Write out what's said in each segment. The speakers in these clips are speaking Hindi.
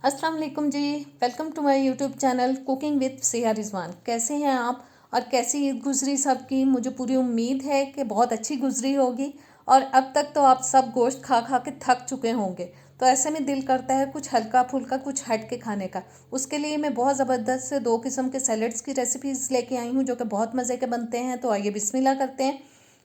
अस्सलाम वालेकुम जी। Welcome to my YouTube channel cooking with Siya Rizwan. कैसे हैं आप और कैसी ईद गुजरी सबकी? मुझे पूरी उम्मीद है कि बहुत अच्छी गुजरी होगी। और अब तक तो आप सब गोश्त खा खा के थक चुके होंगे, तो ऐसे में दिल करता है कुछ हल्का फुल्का कुछ हट के खाने का। उसके लिए मैं बहुत ज़बरदस्त से 2 किस्म के सैलड्स की रेसिपीज़ लेके आई हूँ जो कि बहुत मज़े के बनते हैं। तो आइए बिस्मिल्लाह करते हैं।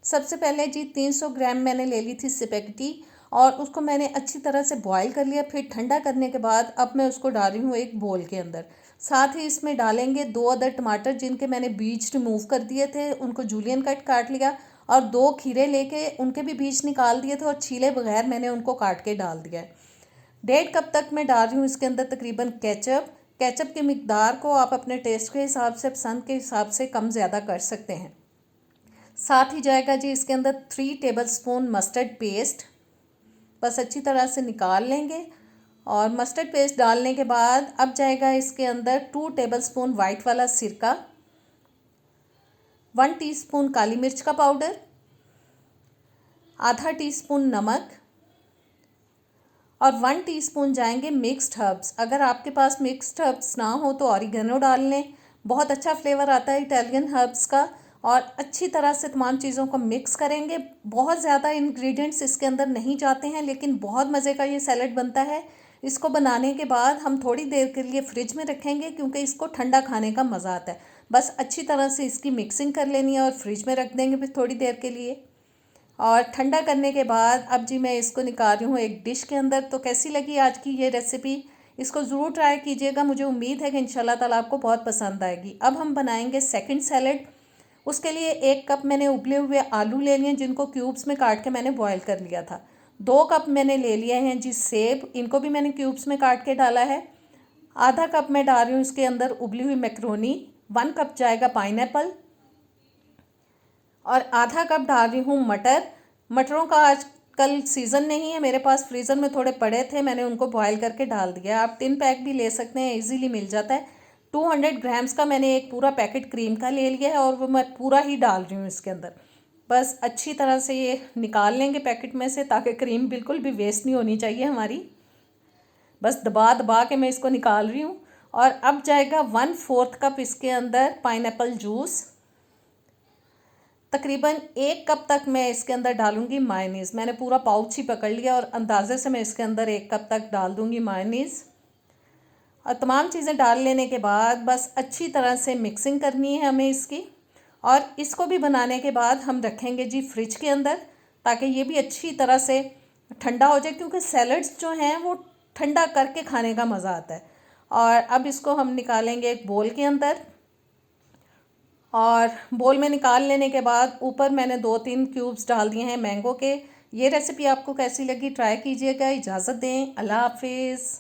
सबसे पहले जी 300 ग्राम मैंने ले ली थी स्पेगेटी और उसको मैंने अच्छी तरह से बॉईल कर लिया। फिर ठंडा करने के बाद अब मैं उसको डाल रही हूँ एक बोल के अंदर। साथ ही इसमें डालेंगे 2 अदर टमाटर जिनके मैंने बीज रिमूव कर दिए थे, उनको जूलियन कट काट लिया। और 2 खीरे लेके उनके भी बीज निकाल दिए थे और छीले बगैर मैंने उनको काट के डाल दिया है। 1.5 कप तक मैं डाल रही हूँ इसके अंदर तकरीबन केचप। केचप की मिकदार को आप अपने टेस्ट के हिसाब से, पसंद के हिसाब से कम ज़्यादा कर सकते हैं। साथ ही जाएगा जी इसके अंदर 3 टेबलस्पून मस्टर्ड पेस्ट। बस अच्छी तरह से निकाल लेंगे। और मस्टर्ड पेस्ट डालने के बाद अब जाएगा इसके अंदर 2 टेबलस्पून वाइट वाला सिरका, 1 टीस्पून काली मिर्च का पाउडर, आधा टीस्पून नमक और 1 टीस्पून जाएंगे मिक्स्ड हर्ब्स। अगर आपके पास मिक्स्ड हर्ब्स ना हो तो ऑरिगेनो डाल लें, बहुत अच्छा फ्लेवर आता है इटालियन हर्ब्स का। और अच्छी तरह से तमाम चीज़ों को मिक्स करेंगे। बहुत ज़्यादा इंग्रेडिएंट्स इसके अंदर नहीं जाते हैं, लेकिन बहुत मज़े का ये सैलड बनता है। इसको बनाने के बाद हम थोड़ी देर के लिए फ्रिज में रखेंगे क्योंकि इसको ठंडा खाने का मज़ा आता है। बस अच्छी तरह से इसकी मिक्सिंग कर लेनी है और फ्रिज में रख देंगे फिर थोड़ी देर के लिए। और ठंडा करने के बाद अब जी मैं इसको निकाल रही हूँ एक डिश के अंदर। तो कैसी लगी आज की ये रेसिपी? इसको ज़रूर ट्राई कीजिएगा, मुझे उम्मीद है कि इंशाल्लाह ताला आपको बहुत पसंद आएगी। अब हम बनाएंगे सेकंड सैलड। उसके लिए 1 कप मैंने उबले हुए आलू ले लिए जिनको क्यूब्स में काट के मैंने बॉयल कर लिया था। 2 कप मैंने ले लिए हैं जी सेब, इनको भी मैंने क्यूब्स में काट के डाला है। आधा कप मैं डाल रही हूँ इसके अंदर उबली हुई मैक्रोनी। 1 कप जाएगा पाइनएप्पल और आधा कप डाल रही हूँ मटर। मटरों का आजकल सीज़न नहीं है मेरे पास, फ्रीज़र में थोड़े पड़े थे, मैंने उनको बॉयल करके डाल दिया। आप टिन पैक भी ले सकते हैं, इजीली मिल जाता है। 200 ग्राम्स का मैंने एक पूरा पैकेट क्रीम का ले लिया है और वो मैं पूरा ही डाल रही हूँ इसके अंदर। बस अच्छी तरह से ये निकाल लेंगे पैकेट में से, ताकि क्रीम बिल्कुल भी वेस्ट नहीं होनी चाहिए हमारी। बस दबा दबा के मैं इसको निकाल रही हूँ। और अब जाएगा 1/4 कप इसके अंदर पाइनएप्पल जूस। तकरीबन 1 कप तक मैं इसके अंदर डालूंगी मायोनीज़। मैंने पूरा पाउच ही पकड़ लिया और अंदाजे से मैं इसके अंदर 1 कप तक डाल दूंगी मायोनीज़। और तमाम चीज़ें डाल लेने के बाद बस अच्छी तरह से मिक्सिंग करनी है हमें इसकी। और इसको भी बनाने के बाद हम रखेंगे जी फ्रिज के अंदर, ताकि ये भी अच्छी तरह से ठंडा हो जाए, क्योंकि सैलड्स जो हैं वो ठंडा करके खाने का मज़ा आता है। और अब इसको हम निकालेंगे एक बोल के अंदर। और बोल में निकाल लेने के बाद ऊपर मैंने 2-3 क्यूब्स डाल दिए हैं मैंगो के। ये रेसिपी आपको कैसी लगी ट्राई कीजिएगा। इजाज़त दें, अल्लाह हाफिज़।